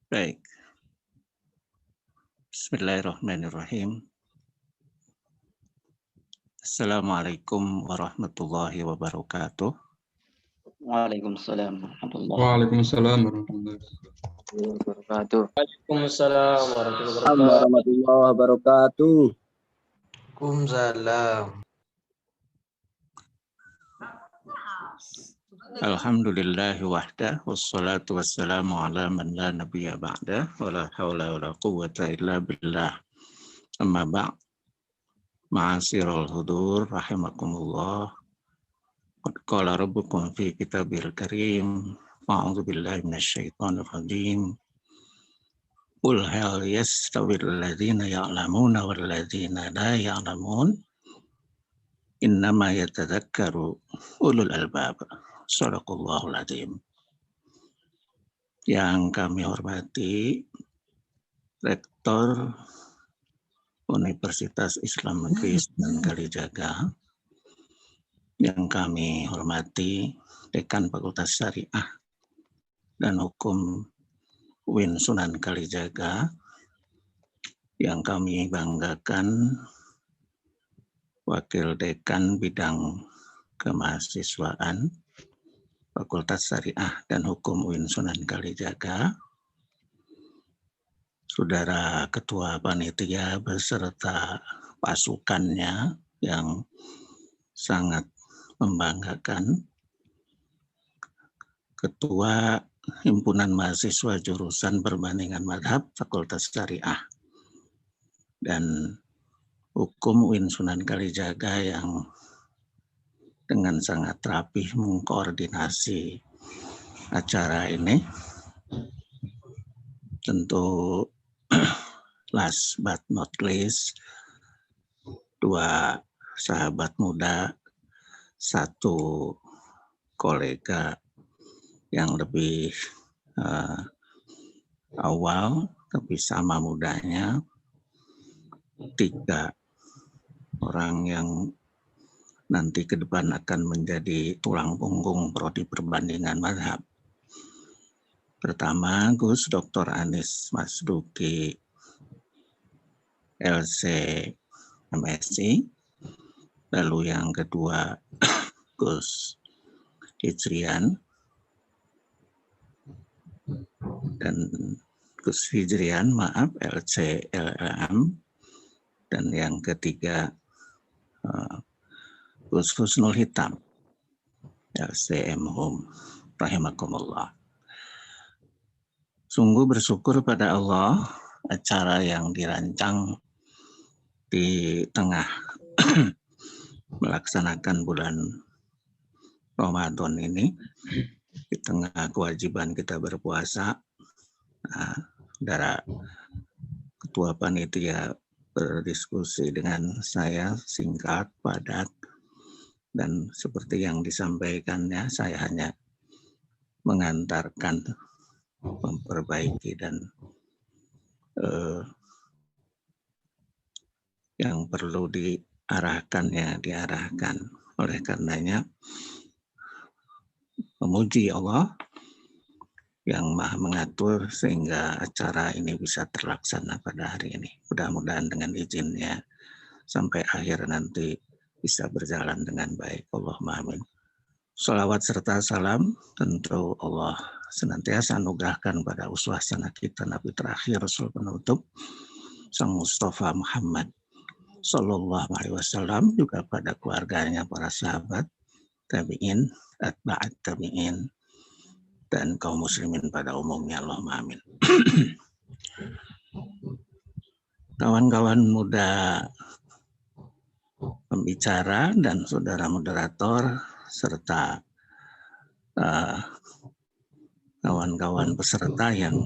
Baik. Bismillahirrahmanirrahim. Assalamualaikum warahmatullahi wabarakatuh. Waalaikumsalam warahmatullahi Waalaikumsalam warahmatullahi wabarakatuh. Waalaikumsalam warahmatullahi Warahmatullahi wabarakatuh. wabarakatuh. Alhamdulillahi wahda wassalatu wassalamu ala man la nabiyya ba'da wa la hawla wa la quwwata illa billah. Amma ba'd. Ma'asyiral hudur rahimakumullah. Qad qala rabbukum fi kitabil karim. A'udzu billahi minasyaitonir rajim. Qul hal yastawil ladzina ya'lamuna wal ladzina la ya'lamun. Innama yatadzakkaru ulul albab. Shadaqallahul adzim. Yang kami hormati Rektor Universitas Islam Negeri Sunan Kalijaga, yang kami hormati Dekan Fakultas Syariah dan Hukum UIN Sunan Kalijaga, yang kami banggakan Wakil Dekan Bidang Kemahasiswaan Fakultas Syariah dan Hukum UIN Sunan Kalijaga, Saudara Ketua Panitia beserta pasukannya yang sangat membanggakan, Ketua Himpunan Mahasiswa Jurusan Perbandingan Mazhab Fakultas Syariah dan Hukum UIN Sunan Kalijaga yang dengan sangat rapih mengkoordinasi acara ini. Tentu last but not least, dua sahabat muda, satu kolega yang lebih awal tapi sama mudanya, tiga orang yang nanti ke depan akan menjadi tulang punggung prodi perbandingan mazhab. Pertama, Gus Dr. Anis Masduki, LC MSI. Lalu yang kedua, Gus Hijrian. Dan Gus Hijrian, maaf, LC LLM. Dan yang ketiga, Gus Husnul Hitam, LCM Home, rahimakumullah. Sungguh bersyukur pada Allah, acara yang dirancang di tengah melaksanakan bulan Ramadan ini, di tengah kewajiban kita berpuasa. Saudara Ketua Panitia berdiskusi dengan saya singkat, padat, dan seperti yang disampaikannya, saya hanya mengantarkan, memperbaiki, dan yang perlu diarahkan ya diarahkan. Oleh karenanya, memuji Allah yang Maha mengatur sehingga acara ini bisa terlaksana pada hari ini. Mudah-mudahan dengan izinnya sampai akhir nanti bisa berjalan dengan baik. Allahumma amin. Shalawat serta salam tentu Allah senantiasa anugerahkan pada uswah sana kita Nabi terakhir Rasul penutup Sang Mustafa Muhammad Sallallahu Alaihi Wasallam, juga pada keluarganya, para sahabat, tabi'in, atba'at tabi'in, dan kaum muslimin pada umumnya. Allahumma amin. Kawan-kawan muda pembicara dan saudara moderator serta kawan-kawan peserta yang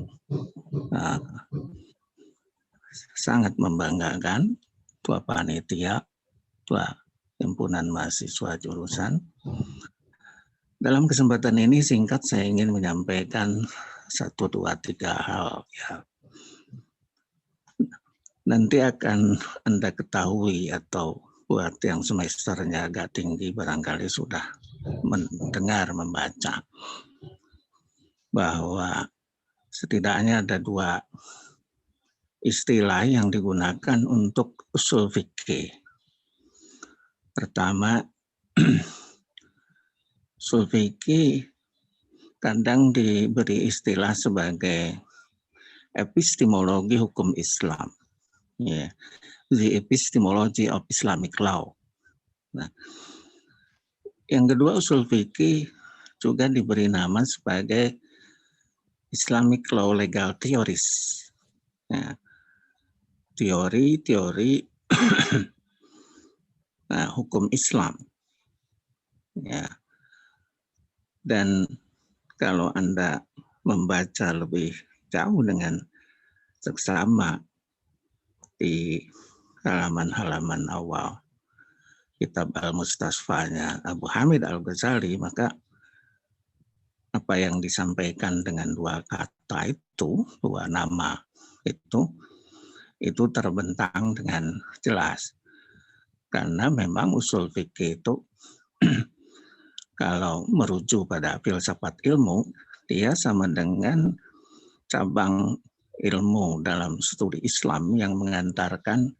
sangat membanggakan, Ketua Panitia, Ketua Himpunan Mahasiswa Jurusan. Dalam kesempatan ini singkat saya ingin menyampaikan 1, 2, 3 hal ya. Nanti akan Anda ketahui atau buat yang semesternya agak tinggi barangkali sudah mendengar, membaca bahwa setidaknya ada dua istilah yang digunakan untuk usul fikih. Pertama, usul fikih kadang diberi istilah sebagai epistemologi hukum Islam, the epistemology of Islamic law. Nah, yang kedua, usul fikih juga diberi nama sebagai Islamic law legal theories. Nah, teori-teori hukum Islam. Ya. Dan kalau Anda membaca lebih jauh dengan seksama di halaman-halaman awal kitab Al-Mustasfanya Abu Hamid Al-Ghazali, maka apa yang disampaikan dengan dua kata itu, dua nama itu terbentang dengan jelas. Karena memang usul fikih itu kalau merujuk pada filsafat ilmu, dia sama dengan cabang ilmu dalam studi Islam yang mengantarkan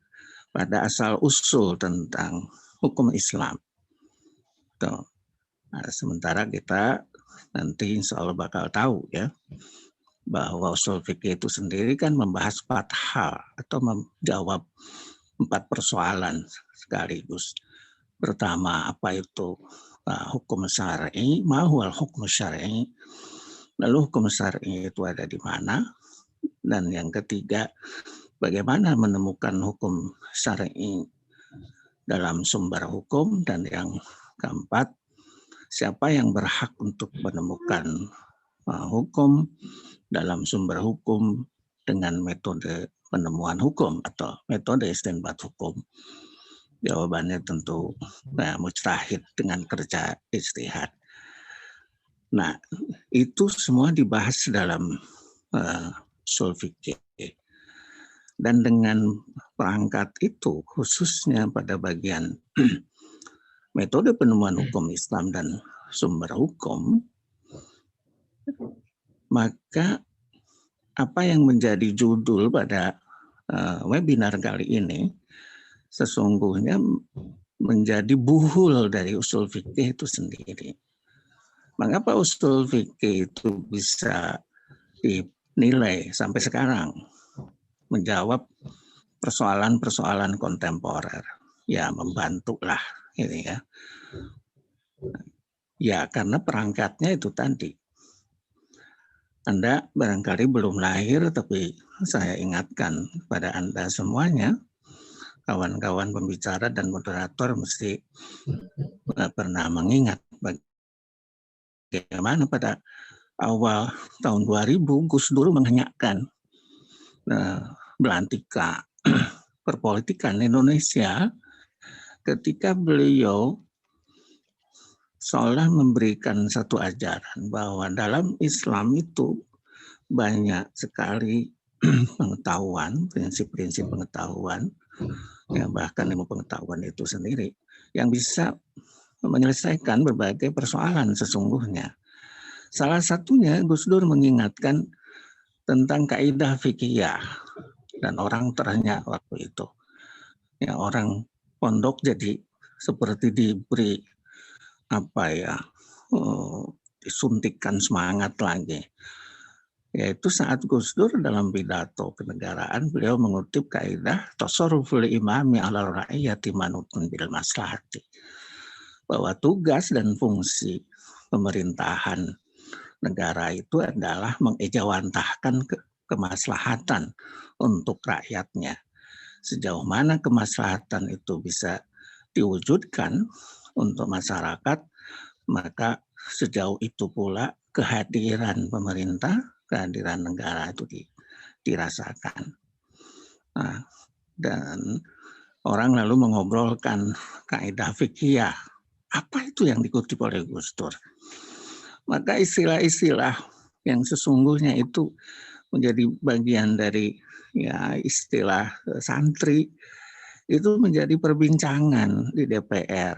pada asal-usul tentang hukum Islam. Tuh. Nah, sementara kita nanti insya Allah bakal tahu ya, bahwa usul fikih itu sendiri kan membahas 4 hal atau menjawab 4 persoalan sekaligus. Pertama, apa itu hukum syar'i, ma huwal hukum syar'i, lalu hukum syar'i itu ada di mana, dan yang ketiga, bagaimana menemukan hukum syar'i dalam sumber hukum, dan yang keempat, siapa yang berhak untuk menemukan hukum dalam sumber hukum dengan metode penemuan hukum atau metode istinbat hukum. Jawabannya tentu mujtahid dengan kerja ijtihad. Nah, itu semua dibahas dalam usul fikih. Dan dengan perangkat itu, khususnya pada bagian metode penemuan hukum Islam dan sumber hukum, maka apa yang menjadi judul pada webinar kali ini sesungguhnya menjadi buhul dari usul fikih itu sendiri. Mengapa usul fikih itu bisa dinilai sampai sekarang menjawab persoalan-persoalan kontemporer? Ya, membantulah ini ya. Ya, karena perangkatnya itu tadi. Anda barangkali belum lahir, tapi saya ingatkan pada Anda semuanya, kawan-kawan pembicara dan moderator mesti pernah mengingat bagaimana pada awal tahun 2000 Gus Dur mengenyakkan belantika perpolitikan Indonesia ketika beliau seolah memberikan satu ajaran bahwa dalam Islam itu banyak sekali pengetahuan, prinsip-prinsip pengetahuan, ya bahkan ilmu pengetahuan itu sendiri yang bisa menyelesaikan berbagai persoalan sesungguhnya. Salah satunya Gus Dur mengingatkan tentang kaidah fikih, dan orang tanya waktu itu, ya orang pondok jadi seperti diberi disuntikkan semangat lagi. Yaitu saat Gus Dur dalam pidato kenegaraan beliau mengutip kaidah tasarruful imami 'ala ra'iyyati manutun bil maslahati, bahwa tugas dan fungsi pemerintahan negara itu adalah mengejawantahkan kemaslahatan untuk rakyatnya. Sejauh mana kemaslahatan itu bisa diwujudkan untuk masyarakat, maka sejauh itu pula kehadiran pemerintah, kehadiran negara itu dirasakan. Nah, dan orang lalu mengobrolkan kaidah fikih. Apa itu yang dikutip oleh Gus Dur? Maka istilah-istilah yang sesungguhnya itu menjadi bagian dari ya istilah santri itu menjadi perbincangan di DPR.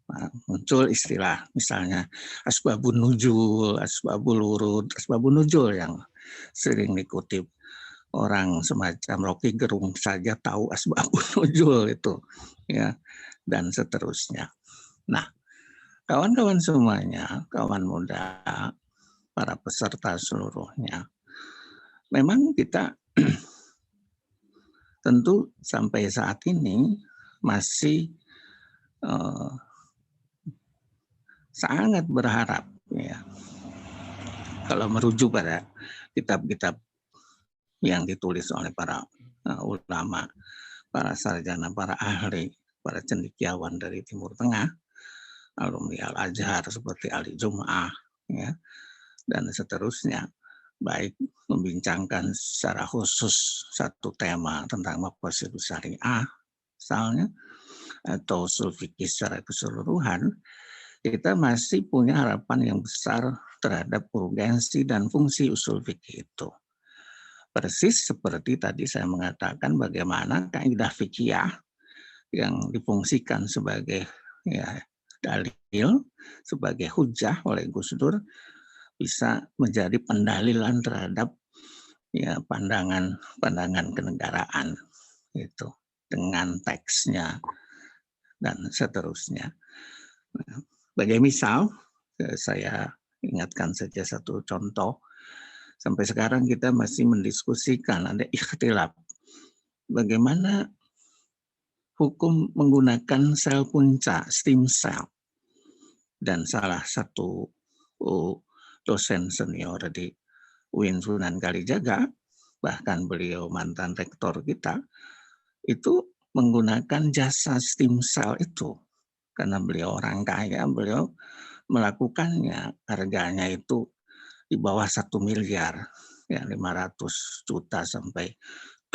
Nah, muncul istilah misalnya asbabun nuzul, asbabul wurud, asbabun nuzul yang sering dikutip orang semacam Rocky Gerung saja tahu asbabun nuzul itu, ya, dan seterusnya. Nah, kawan-kawan semuanya, kawan muda, para peserta seluruhnya, memang kita tentu sampai saat ini masih sangat berharap, ya, kalau merujuk pada kitab-kitab yang ditulis oleh para ulama, para sarjana, para ahli, para cendekiawan dari Timur Tengah, alumni Al-Azhar seperti Ali Jum'ah, ya, dan seterusnya, baik membincangkan secara khusus satu tema tentang maqasidus syariah, misalnya, atau usul fikih secara keseluruhan, kita masih punya harapan yang besar terhadap urgensi dan fungsi usul fikih itu. Persis seperti tadi saya mengatakan bagaimana kaidah fikih yang difungsikan sebagai, ya, dalil, sebagai hujah oleh Gus Dur, bisa menjadi pendalilan terhadap, ya, pandangan kenegaraan itu dengan teksnya dan seterusnya. Nah, sebagai misal, saya ingatkan saja satu contoh. Sampai sekarang kita masih mendiskusikan, ada ikhtilaf bagaimana hukum menggunakan sel punca, stem cell. Dan salah satu dosen senior di UIN Sunan Kalijaga, bahkan beliau mantan rektor kita, itu menggunakan jasa stem cell itu. Karena beliau orang kaya, beliau melakukannya, harganya itu di bawah 1 miliar, ya 500 juta sampai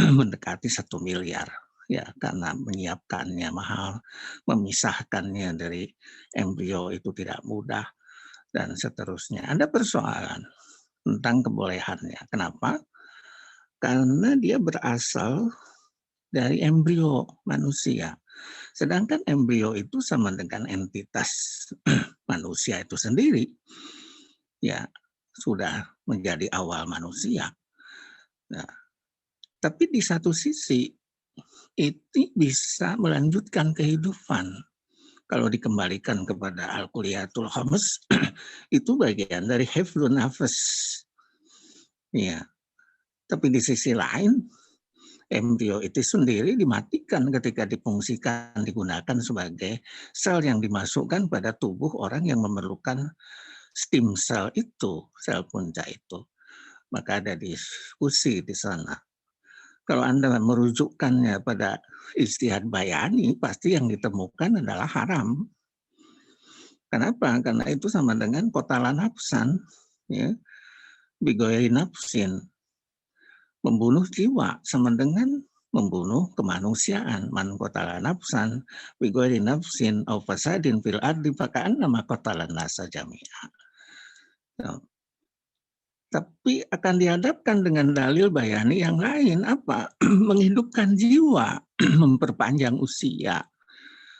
mendekati 1 miliar. Ya, karena menyiapkannya mahal, memisahkannya dari embrio itu tidak mudah, dan seterusnya. Ada persoalan tentang kebolehannya. Kenapa? Karena dia berasal dari embrio manusia. Sedangkan embrio itu sama dengan entitas manusia itu sendiri. Ya, sudah menjadi awal manusia. Nah, tapi di satu sisi itu bisa melanjutkan kehidupan. Kalau dikembalikan kepada Al-Kuliyatul Khams, itu bagian dari hifdzun nafas. Ya. Tapi di sisi lain, embrio itu sendiri dimatikan ketika difungsikan, digunakan sebagai sel yang dimasukkan pada tubuh orang yang memerlukan stem cell itu, sel punca itu. Maka ada diskusi di sana. Kalau Anda merujukkannya pada ijtihad bayani, pasti yang ditemukan adalah haram. Kenapa? Karena itu sama dengan qatala nafsan, ya, bighairi nafsin. Membunuh jiwa sama dengan membunuh kemanusiaan. Man qatala nafsan bighairi nafsin aw fasadin fil ardi faka'annama qatala nasa jami'a. Tapi akan dihadapkan dengan dalil bayani yang lain, apa? Menghidupkan jiwa, memperpanjang usia.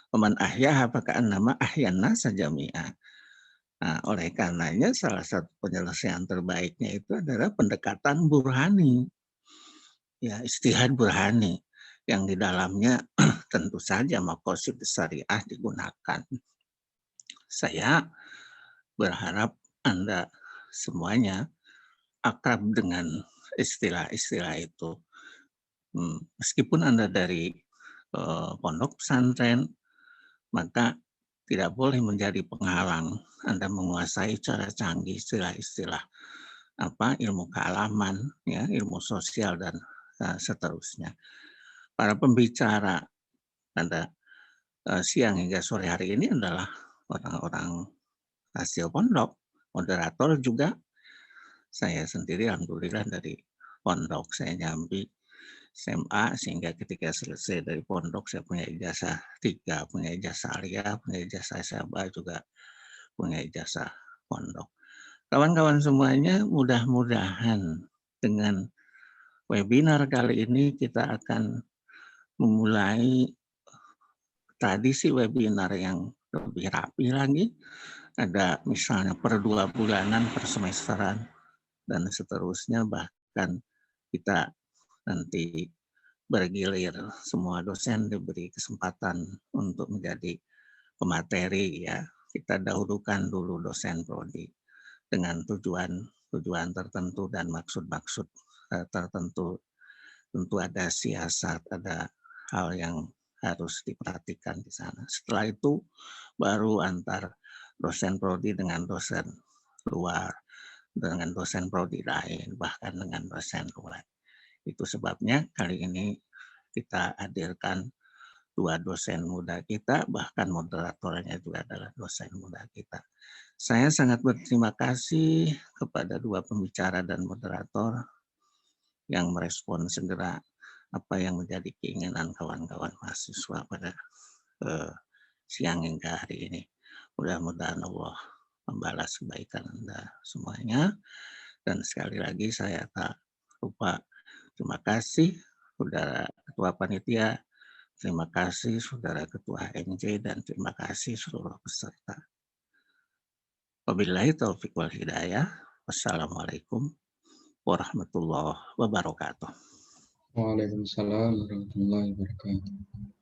Waman ahyaha faka'annama ahyan nasa jami'a. Nah, oleh karenanya salah satu penyelesaian terbaiknya itu adalah pendekatan burhani. Ya, ijtihad burhani yang di dalamnya tentu saja maqasidus syariah digunakan. Saya berharap Anda semuanya akrab dengan istilah-istilah itu. Meskipun Anda dari pondok pesantren, maka tidak boleh menjadi penghalang Anda menguasai cara canggih istilah-istilah ilmu kealaman, ya, ilmu sosial dan seterusnya. Para pembicara pada siang hingga sore hari ini adalah orang-orang hasil pondok, moderator juga. Saya sendiri alhamdulillah dari pondok, saya nyambi SMA, sehingga ketika selesai dari pondok saya punya ijazah 3, punya ijazah aliyah, punya ijazah SMA, juga punya ijazah pondok. Kawan-kawan semuanya, mudah-mudahan dengan webinar kali ini kita akan memulai tradisi webinar yang lebih rapi lagi. Ada misalnya per 2 bulanan per semesteran, dan seterusnya, bahkan kita nanti bergilir semua dosen diberi kesempatan untuk menjadi pemateri ya. Kita dahulukan dulu dosen prodi dengan tujuan tertentu dan maksud-maksud tertentu. Tentu ada siasat, ada hal yang harus diperhatikan di sana. Setelah itu baru antar dosen prodi dengan dosen luar, dengan dosen prodi lain, bahkan dengan dosen luar. Itu sebabnya kali ini kita hadirkan 2 dosen muda kita, bahkan moderatornya juga adalah dosen muda kita. Saya sangat berterima kasih kepada 2 pembicara dan moderator yang merespon segera apa yang menjadi keinginan kawan-kawan mahasiswa pada siang hingga hari ini. Mudah-mudahan Allah membalas kebaikan Anda semuanya. Dan sekali lagi saya tak lupa terima kasih Saudara Ketua Panitia, terima kasih Saudara Ketua NJ, dan terima kasih seluruh peserta. Wabillahi taufiq wal hidayah. Wassalamualaikum warahmatullahi wabarakatuh. Waalaikumsalam warahmatullahi wabarakatuh.